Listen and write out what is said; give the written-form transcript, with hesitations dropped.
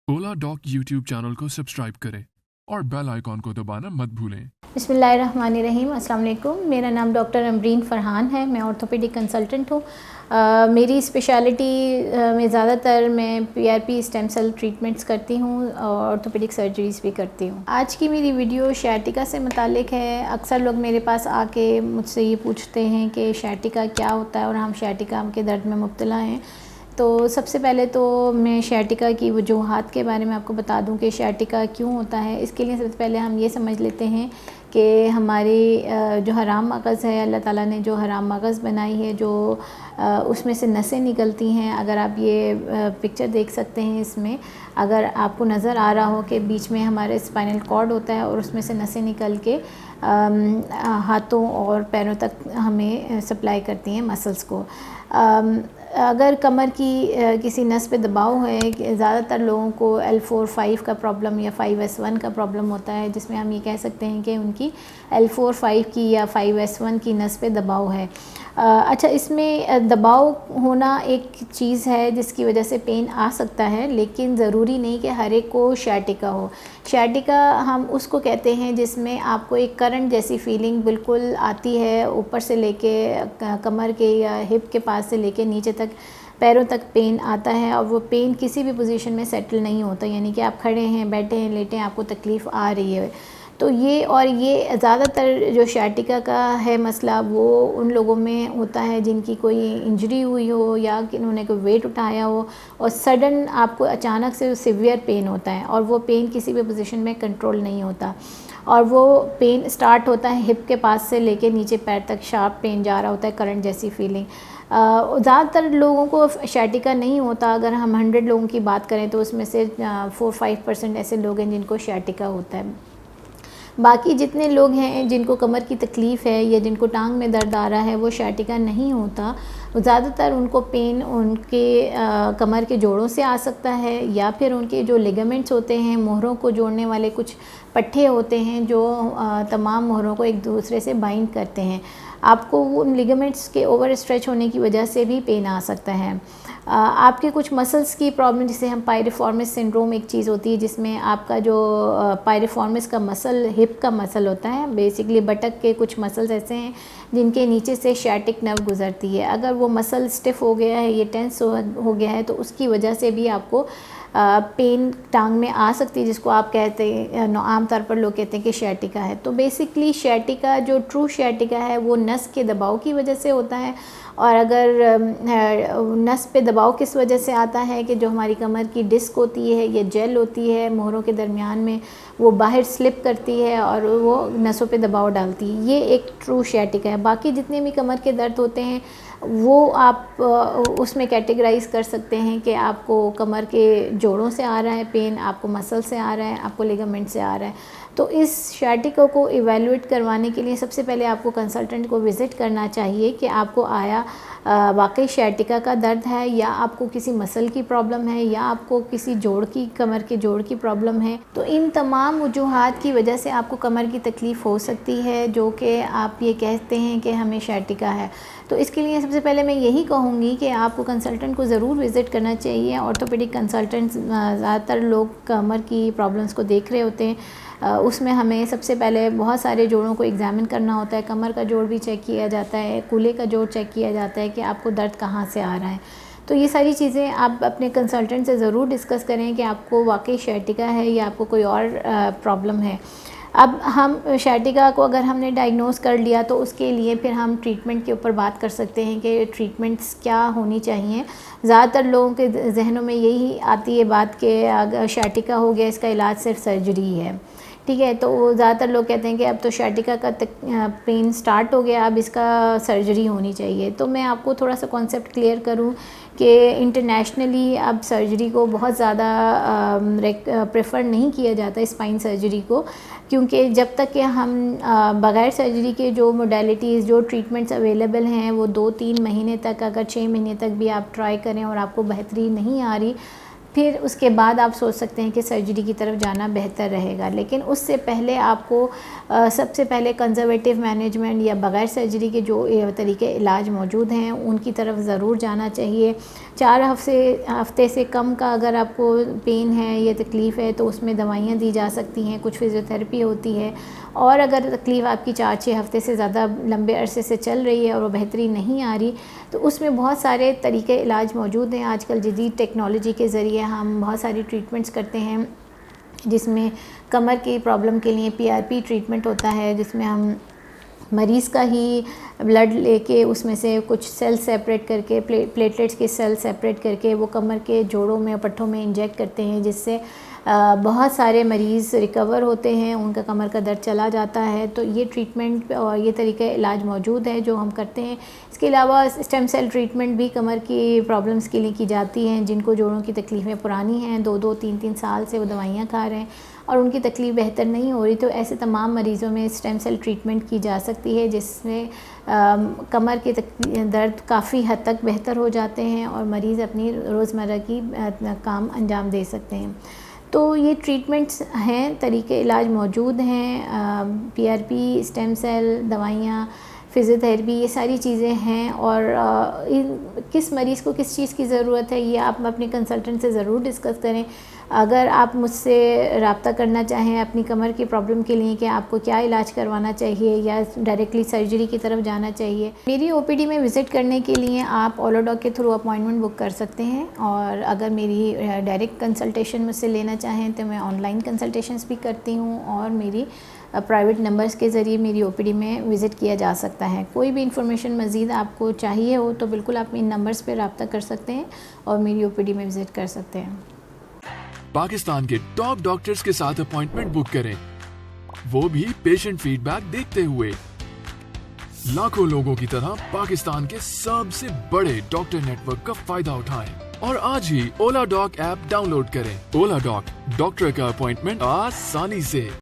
ओला dock YouTube channel को subscribe करें और बेल आइकॉन को दबाना मत भूलें। बिस्मिल्लाहिर्रहमानिर्रहीम। अस्सलाम वालेकुम। मेरा नाम डॉक्टर अमरीन फ़रहान है। मैं ऑर्थोपेडिक कंसल्टेंट हूँ। मेरी स्पेशलिटी में ज़्यादातर मैं पीआरपी स्टेम सेल ट्रीटमेंट्स करती हूँ और ऑर्थोपेडिक सर्जरीज़ भी करती हूँ। आज की मेरी वीडियो शैटिका से मुतालिक है। अक्सर लोग मेरे पास आके मुझसे ये पूछते हैं कि शैटिका क्या होता है और हम शैटिका के दर्द में मुब्तला हैं। तो सबसे पहले तो मैं शैटिका की वजूहात के बारे में आपको बता दूं कि शैटिका क्यों होता है। इसके लिए सबसे पहले हम ये समझ लेते हैं कि हमारी जो हराम मगज़ है, अल्लाह ताला ने जो हराम मगज़ बनाई है, जो उसमें से नसें निकलती हैं। अगर आप ये पिक्चर देख सकते हैं, इसमें अगर आपको नज़र आ रहा हो कि बीच में हमारे स्पाइनल कॉर्ड होता है और उसमें से नसें निकल के हाथों और पैरों तक हमें सप्लाई करती हैं मसल्स को। अगर कमर की किसी नस पे दबाव है, ज़्यादातर लोगों को L4-5 का प्रॉब्लम या 5S1 का प्रॉब्लम होता है, जिसमें हम ये कह सकते हैं कि उनकी L4-5 की या 5S1 की नस पे दबाव है। अच्छा, इसमें दबाव होना एक चीज़ है जिसकी वजह से पेन आ सकता है, लेकिन ज़रूरी नहीं कि हर एक को शैटिका हो। शैटिका हम उसको कहते हैं जिसमें आपको एक करंट जैसी फीलिंग बिल्कुल आती है, ऊपर से लेके कमर के या हिप के पास से लेके नीचे तक पैरों तक पेन आता है, और वो पेन किसी भी पोजीशन में सेटल नहीं होता। यानी कि आप खड़े हैं, बैठे हैं, लेटे हैं, आपको तकलीफ़ आ रही है। तो ये ज़्यादातर जो शैटिका का है मसला, वो उन लोगों में होता है जिनकी कोई इंजरी हुई हो या कि उन्होंने कोई वेट उठाया हो और सडन आपको अचानक से सिवियर पेन होता है, और वो पेन किसी भी पोजीशन में कंट्रोल नहीं होता, और वो पेन स्टार्ट होता है हिप के पास से लेके नीचे पैर तक शार्प पेन जा रहा होता है, करंट जैसी फीलिंग। ज़्यादातर लोगों को शैटिका नहीं होता। अगर हम 100 लोगों की बात करें तो उसमें से 4-5% ऐसे लोग हैं जिनको शैटिका होता है। बाकी जितने लोग हैं जिनको कमर की तकलीफ़ है या जिनको टांग में दर्द आ रहा है, वो शैटिका नहीं होता। ज़्यादातर उनको पेन उनके कमर के जोड़ों से आ सकता है, या फिर उनके जो लिगामेंट्स होते हैं, मोहरों को जोड़ने वाले कुछ पट्टे होते हैं जो तमाम मोहरों को एक दूसरे से बाइंड करते हैं। आपको उन लिगामेंट्स के ओवर स्ट्रेच होने की वजह से भी पेन आ सकता है। आपके कुछ मसल्स की प्रॉब्लम, जिसे हम पायरिफॉर्मिस सिंड्रोम एक चीज़ होती है, जिसमें आपका जो पायरिफॉर्मिस का मसल हिप का मसल होता है, बेसिकली बटक के कुछ मसल्स ऐसे हैं जिनके नीचे से शैटिक नर्व गुजरती है। अगर वो मसल स्टिफ हो गया है, ये टेंस हो गया है, तो उसकी वजह से भी आपको पेन टांग में आ सकती है, जिसको आप कहते हैं, आमतौर पर लोग कहते हैं कि शैटिका है। तो बेसिकली शैटिका, जो ट्रू शैटिका है, वो नस के दबाव की वजह से होता है। और अगर नस पे दबाव किस वजह से आता है कि जो हमारी कमर की डिस्क होती है या जेल होती है मोहरों के दरमियान में, वो बाहर स्लिप करती है और वो नसों पे दबाव डालती है, ये एक ट्रू शैटिका है। बाकी जितने भी कमर के दर्द होते हैं वो आप उसमें कैटेगराइज़ कर सकते हैं कि आपको कमर के जोड़ों से आ रहा है पेन, आपको मसल से आ रहा है, आपको लिगामेंट से आ रहा है। तो इस शैटिका को इवैल्यूएट करवाने के लिए सबसे पहले आपको कंसल्टेंट को विज़िट करना चाहिए कि आपको आया वाकई शैटिका का दर्द है, या आपको किसी मसल की प्रॉब्लम है, या आपको किसी जोड़ की, कमर के जोड़ की प्रॉब्लम है। तो इन तमाम वजूहात की वजह से आपको कमर की तकलीफ़ हो सकती है, जो कि आप ये कहते हैं कि हमें शैटिका है। तो इसके लिए सबसे पहले मैं यही कहूँगी कि आपको कंसल्टेंट को ज़रूर विज़िट करना चाहिए। ऑर्थोपेडिक कंसल्टेंट्स ज़्यादातर लोग कमर की प्रॉब्लम्स को देख रहे होते हैं। उसमें हमें सबसे पहले बहुत सारे जोड़ों को एग्ज़ामिन करना होता है। कमर का जोड़ भी चेक किया जाता है, कूल्हे का जोड़ चेक किया जाता है कि आपको दर्द कहाँ से आ रहा है। तो ये सारी चीज़ें आप अपने कंसल्टेंट से ज़रूर डिस्कस करें कि आपको वाकई शैटिका है या आपको कोई और प्रॉब्लम है। अब हम शैटिका को अगर हमने डायग्नोस कर लिया, तो उसके लिए फिर हम ट्रीटमेंट के ऊपर बात कर सकते हैं कि ट्रीटमेंट्स क्या होनी चाहिए। ज़्यादातर लोगों के जहनों में यही आती है बात कि अगर शैटिका हो गया, इसका इलाज सिर्फ सर्जरी है। ठीक है, तो ज़्यादातर लोग कहते हैं कि अब तो शैटिका का पेन स्टार्ट हो गया, अब इसका सर्जरी होनी चाहिए। तो मैं आपको थोड़ा सा कॉन्सेप्ट क्लियर करूं कि इंटरनेशनली अब सर्जरी को बहुत ज़्यादा प्रेफर नहीं किया जाता, स्पाइन सर्जरी को, क्योंकि जब तक कि हम बग़ैर सर्जरी के जो मोडेलिटीज़, जो ट्रीटमेंट्स अवेलेबल हैं, वो 2-3 महीने तक, अगर 6 महीने तक भी आप ट्राई करें और आपको बेहतरी नहीं आ रही, फिर उसके बाद आप सोच सकते हैं कि सर्जरी की तरफ जाना बेहतर रहेगा। लेकिन उससे पहले आपको सबसे पहले कंजर्वेटिव मैनेजमेंट या बग़ैर सर्जरी के जो तरीके इलाज मौजूद हैं उनकी तरफ ज़रूर जाना चाहिए। 4 हफ्ते से कम का अगर आपको पेन है या तकलीफ़ है तो उसमें दवाइयाँ दी जा सकती हैं, कुछ फिज़ियोथेरेपी होती है। और अगर तकलीफ़ आपकी 4-6 हफ्ते से ज़्यादा लंबे अरसे से चल रही है और वो बेहतरी नहीं आ रही तो उसमें बहुत सारे तरीके इलाज मौजूद हैं। आजकल जदीद टेक्नोलॉजी के ज़रिए हम बहुत सारी ट्रीटमेंट्स करते हैं, जिसमें कमर की प्रॉब्लम के लिए PRP ट्रीटमेंट होता है, जिसमें हम मरीज़ का ही ब्लड लेके उसमें से कुछ सेल सेपरेट करके प्लेटलेट्स के सेल सेपरेट करके वो कमर के जोड़ों में पट्ठों में इंजेक्ट करते हैं, जिससे बहुत सारे मरीज़ रिकवर होते हैं, उनका कमर का दर्द चला जाता है। तो ये ट्रीटमेंट और ये तरीके इलाज मौजूद है जो हम करते हैं। इसके अलावा स्टेम सेल ट्रीटमेंट भी कमर की प्रॉब्लम्स के लिए की जाती हैं, जिनको जोड़ों की तकलीफ़ें पुरानी हैं, 2-2, 3-3 साल से वो दवाइयाँ खा रहे हैं और उनकी तकलीफ़ बेहतर नहीं हो रही, तो ऐसे तमाम मरीज़ों में स्टेम सेल ट्रीटमेंट की जा सकती है, जिसमें कमर के दर्द काफ़ी हद तक बेहतर हो जाते हैं और मरीज़ अपनी रोज़मर्रा की काम अंजाम दे सकते हैं। तो ये ट्रीटमेंट्स हैं, तरीके इलाज मौजूद हैं, PRP, स्टेम सेल, दवाइयाँ, फिज़ियोथेरेपी, ये सारी चीज़ें हैं। और किस मरीज़ को किस चीज़ की ज़रूरत है ये आप अपने कंसल्टेंट से ज़रूर डिस्कस करें। अगर आप मुझसे रब्ता करना चाहें अपनी कमर की प्रॉब्लम के लिए कि आपको क्या इलाज करवाना चाहिए या डायरेक्टली सर्जरी की तरफ जाना चाहिए, मेरी OPD में विज़िट करने के लिए आप ओलाडॉक के थ्रू अपॉइंटमेंट बुक कर सकते हैं। और अगर मेरी डायरेक्ट कंसल्टेशन मुझसे लेना चाहें तो मैं ऑनलाइन कंसल्टेशंस भी करती हूँ और मेरी प्राइवेट नंबर्स के ज़रिए मेरी OPD में विज़िट किया जा सकता है। कोई भी इंफॉर्मेशन मज़ीद आपको चाहिए हो तो बिल्कुल आप इन नंबर्स पर रब्ता कर सकते हैं और मेरी OPD में विज़िट कर सकते हैं। पाकिस्तान के टॉप डॉक्टर्स के साथ अपॉइंटमेंट बुक करें, वो भी पेशेंट फीडबैक देखते हुए। लाखों लोगों की तरह पाकिस्तान के सबसे बड़े डॉक्टर नेटवर्क का फायदा उठाएं और आज ही ओलाडॉक ऐप डाउनलोड करें। ओलाडॉक, डॉक्टर का अपॉइंटमेंट आसानी से।